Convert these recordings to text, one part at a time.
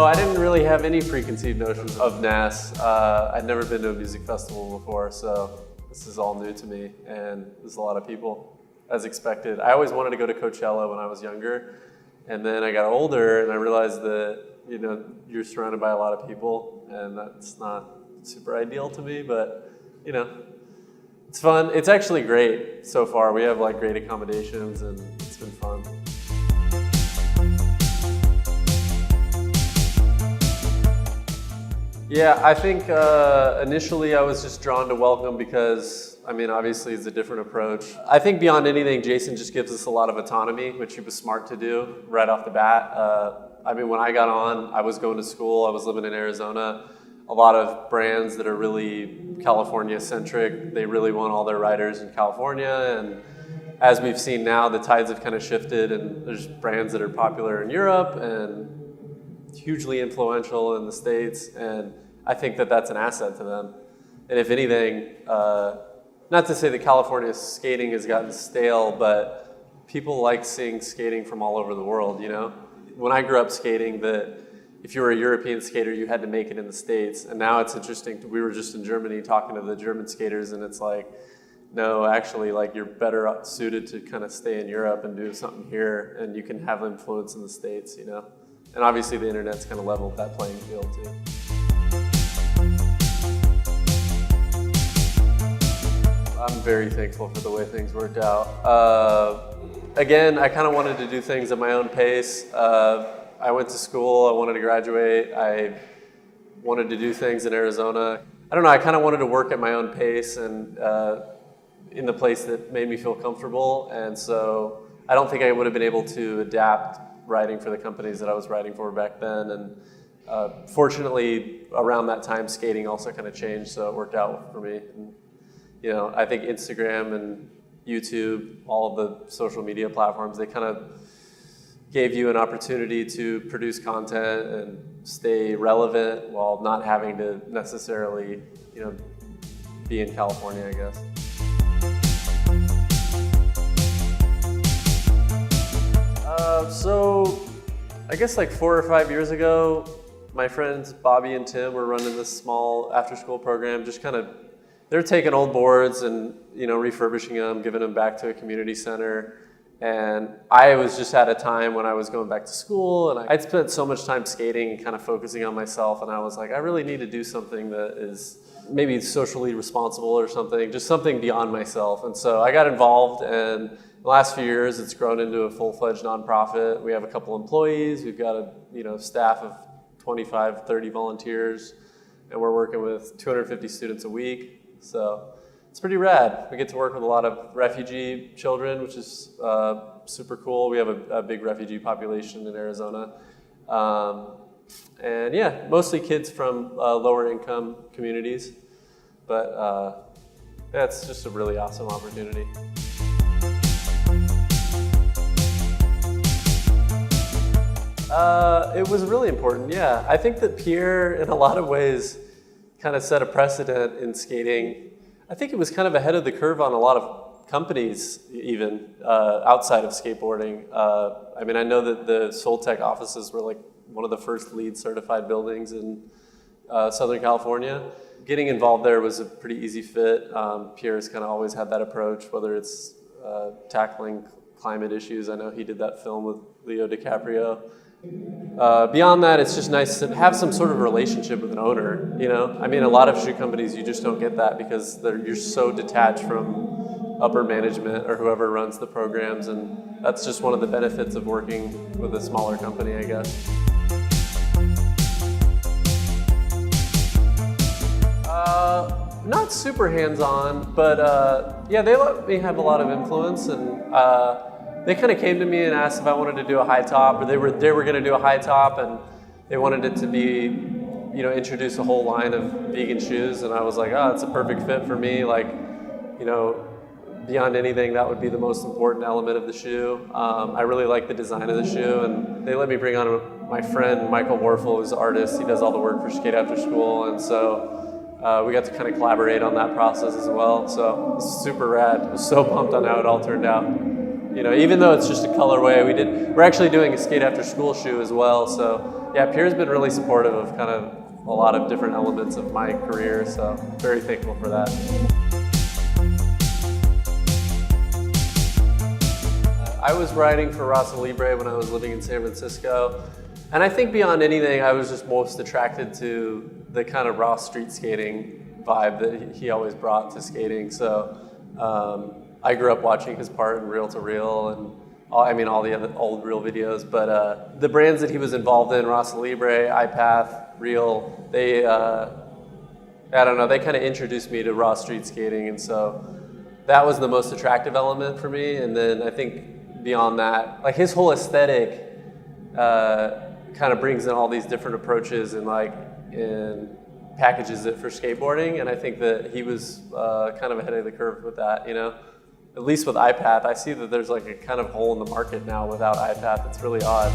No, I didn't really have any preconceived notions of NASS. I'd never been to a music festival before, so this is all new to me, and there's a lot of people, as expected. I always wanted to go to Coachella when I was younger, and then I got older and I realized that, you know, you're surrounded by a lot of people, and that's not super ideal to me, but, you know, it's fun. It's actually great so far. We have like great accommodations and it's been fun. Yeah, I think initially I was just drawn to Welcome because, I mean, obviously it's a different approach. I think beyond anything, Jason just gives us a lot of autonomy, which he was smart to do right off the bat. I mean, when I got on, I was going to school, I was living in Arizona. A lot of brands that are really California-centric, they really want all their riders in California. And as we've seen now, the tides have kind of shifted, and there's brands that are popular in Europe and hugely influential in the States. And I think that that's an asset to them. And if anything, not to say that California skating has gotten stale, but people like seeing skating from all over the world, you know? When I grew up skating, that if you were a European skater, you had to make it in the States. And now it's interesting. We were just in Germany talking to the German skaters, and it's like, no, actually, like, you're better suited to kind of stay in Europe and do something here, and you can have influence in the States, you know? And obviously the internet's kind of leveled that playing field too. I'm very thankful for the way things worked out. Again, I kind of wanted to do things at my own pace. I went to school, I wanted to graduate, I wanted to do things in Arizona. I don't know, I kind of wanted to work at my own pace and in the place that made me feel comfortable. And so I don't think I would have been able to adapt writing for the companies that I was writing for back then. And fortunately, around that time, skating also kind of changed, so it worked out for me. And, you know, I think Instagram and YouTube, all of the social media platforms, they kind of gave you an opportunity to produce content and stay relevant while not having to necessarily, you know, be in California, I guess. So I guess like 4 or 5 years ago, my friends Bobby and Tim were running this small after-school program, just kind of, they're taking old boards and, you know, refurbishing them, giving them back to a community center. And I was just at a time when I was going back to school, and I'd spent so much time skating and kind of focusing on myself, and I was like, I really need to do something that is maybe socially responsible or something, just something beyond myself. And so I got involved, and the last few years it's grown into a full-fledged nonprofit. We have a couple employees, we've got a, you know, staff of 25, 30 volunteers, and we're working with 250 students a week. So it's pretty rad. We get to work with a lot of refugee children, which is super cool. We have a big refugee population in Arizona. And yeah, mostly kids from lower income communities. But yeah, it's just a really awesome opportunity. It was really important, yeah. I think that Pierre, in a lot of ways, kind of set a precedent in skating. I think it was kind of ahead of the curve on a lot of companies, even outside of skateboarding. I mean, I know that the Soltech offices were like one of the first LEED certified buildings in Southern California. Getting involved there was a pretty easy fit. Pierre's kind of always had that approach, whether it's tackling climate issues. I know he did that film with Leo DiCaprio. Beyond that, it's just nice to have some sort of relationship with an owner, you know? I mean, a lot of shoe companies, you just don't get that because you're so detached from upper management or whoever runs the programs, and that's just one of the benefits of working with a smaller company, I guess. Not super hands-on, but yeah, they let me have a lot of influence, and they kind of came to me and asked if I wanted to do a high top, or they were going to do a high top, and they wanted it to be, you know, introduce a whole line of vegan shoes, and I was like, oh, it's a perfect fit for me. Like, you know, beyond anything, that would be the most important element of the shoe. I really like the design of the shoe, and they let me bring on my friend Michael Warfel, who's an artist. He does all the work for Skate After School, and so we got to kind of collaborate on that process as well. So it's super rad. I was so pumped on how it all turned out. You know, even though it's just a colorway, we're actually doing a skate after school shoe as well. So yeah, Pierre's been really supportive of kind of a lot of different elements of my career. So very thankful for that. I was riding for Rasa Libre when I was living in San Francisco. And I think beyond anything, I was just most attracted to the kind of raw street skating vibe that he always brought to skating. So I grew up watching his part in Reel to Reel and all the other old Reel videos. But the brands that he was involved in, Rasa Libre, iPath, Reel, they kind of introduced me to raw street skating. And so that was the most attractive element for me. And then I think beyond that, like his whole aesthetic, kind of brings in all these different approaches and packages it for skateboarding, and I think that he was kind of ahead of the curve with that, you know? At least with iPath, I see that there's like a kind of hole in the market now without iPath. It's really odd.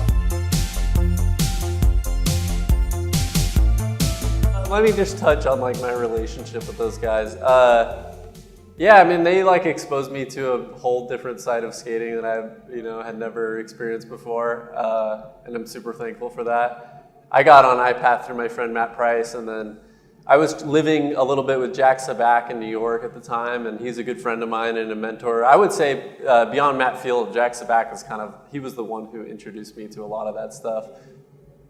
Let me just touch on like my relationship with those guys. Yeah, I mean, they like exposed me to a whole different side of skating that I, had never experienced before, and I'm super thankful for that. I got on iPath through my friend Matt Price, and then I was living a little bit with Jack Saback in New York at the time, and he's a good friend of mine and a mentor. I would say beyond Matt Field, Jack Saback is he was the one who introduced me to a lot of that stuff.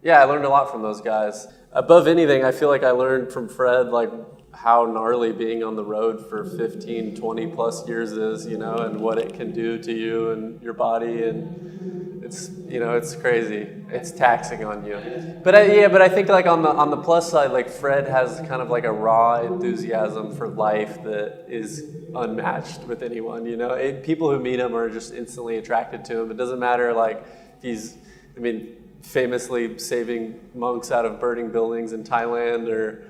Yeah, I learned a lot from those guys. Above anything, I feel like I learned from Fred, like, how gnarly being on the road for 15, 20 plus years is, and what it can do to you and your body, and it's crazy. It's taxing on you. But I think like on the plus side, like Fred has kind of like a raw enthusiasm for life that is unmatched with anyone, people who meet him are just instantly attracted to him. It doesn't matter like he's, famously saving monks out of burning buildings in Thailand or,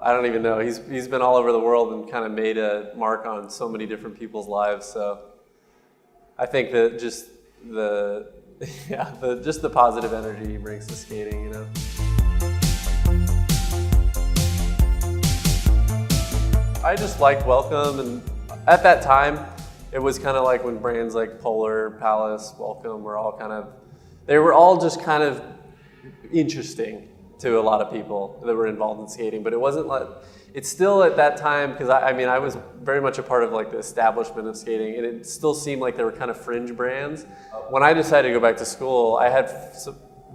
I don't even know. He's been all over the world and kind of made a mark on so many different people's lives. So I think that just the positive energy he brings to skating, I just liked Welcome, and at that time, it was kind of like when brands like Polar, Palace, Welcome they were all just kind of interesting to a lot of people that were involved in skating, but it wasn't like, it's still at that time, because I was very much a part of like the establishment of skating, and it still seemed like there were kind of fringe brands. When I decided to go back to school, I had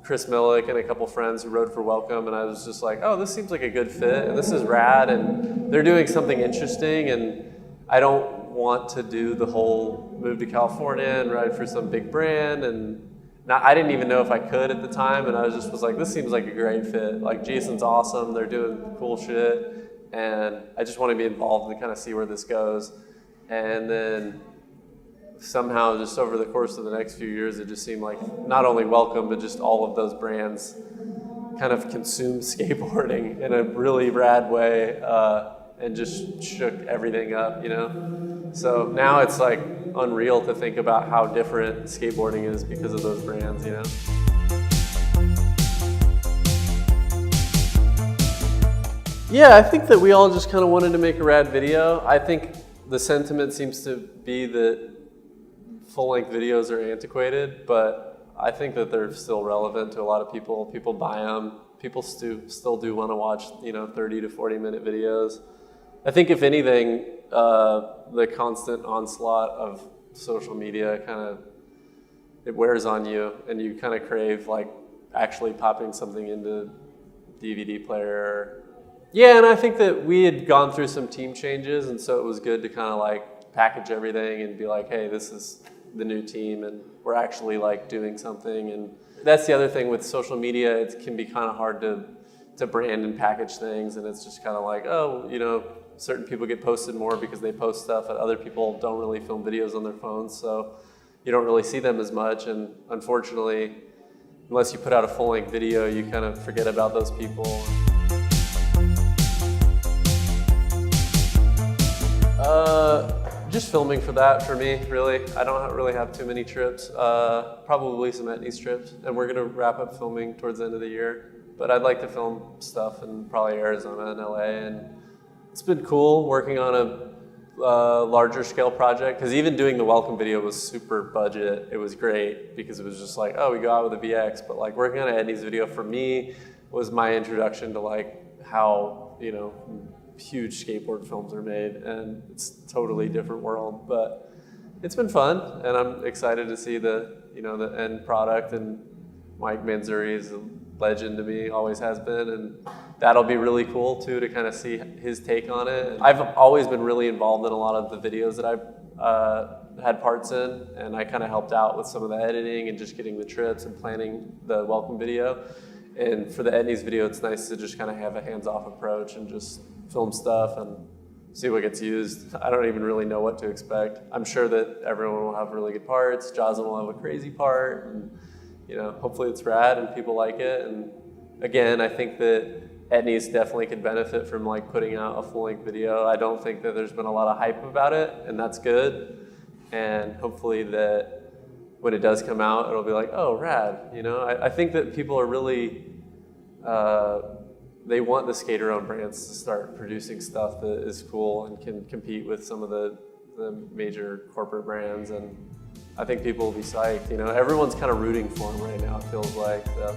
Chris Millick and a couple friends who rode for Welcome, and I was just like, oh, this seems like a good fit, and this is rad, and they're doing something interesting, and I don't want to do the whole move to California and ride for some big brand, and I didn't even know if I could at the time, and I was like, this seems like a great fit. Like, Jason's awesome, they're doing cool shit, and I just want to be involved and kind of see where this goes. And then somehow, just over the course of the next few years, it just seemed like not only Welcome, but just all of those brands kind of consumed skateboarding in a really rad way, and just shook everything up, So now it's like unreal to think about how different skateboarding is because of those brands, Yeah, I think that we all just kind of wanted to make a rad video. I think the sentiment seems to be that full-length videos are antiquated, but I think that they're still relevant to a lot of people. People buy them. People still do want to watch, 30 to 40-minute videos. I think if anything, the constant onslaught of social media it wears on you, and you kind of crave like actually popping something into DVD player. Yeah, and I think that we had gone through some team changes, and so it was good to kind of like package everything and be like, hey, this is the new team, and we're actually like doing something. And that's the other thing with social media, it can be kind of hard to brand and package things, and it's just kind of like, oh, certain people get posted more because they post stuff, and other people don't really film videos on their phones, so you don't really see them as much. And unfortunately, unless you put out a full-length video, you kind of forget about those people. Just filming for that for me, really. I don't really have too many trips. Probably some Etnies trips, and we're gonna wrap up filming towards the end of the year. But I'd like to film stuff in probably Arizona and LA, and it's been cool working on larger scale project, because even doing the welcome video was super budget. It was great because it was just like, oh, we go out with a VX, but like working on an Etnies video for me was my introduction to like how, you know, huge skateboard films are made, and it's a totally different world. But it's been fun, and I'm excited to see the, you know, the end product. And Mike Manzuri is a legend to me, always has been, and that'll be really cool too to kind of see his take on it. I've always been really involved in a lot of the videos that I've had parts in, and I kind of helped out with some of the editing and just getting the trips and planning the welcome video. And for the Etnies video, it's nice to just kind of have a hands-off approach and just film stuff and see what gets used. I don't even really know what to expect. I'm sure that everyone will have really good parts. Joslyn will have a crazy part, and you know, hopefully it's rad and people like it. And again, I think that Etnies definitely could benefit from like putting out a full-length video. I don't think that there's been a lot of hype about it, and that's good. And hopefully that when it does come out, it'll be like, oh, rad. You know, I think that people are really, they want the skater-owned brands to start producing stuff that is cool and can compete with some of the major corporate brands. And I think people will be psyched. You know, everyone's kind of rooting for them right now, it feels like. So.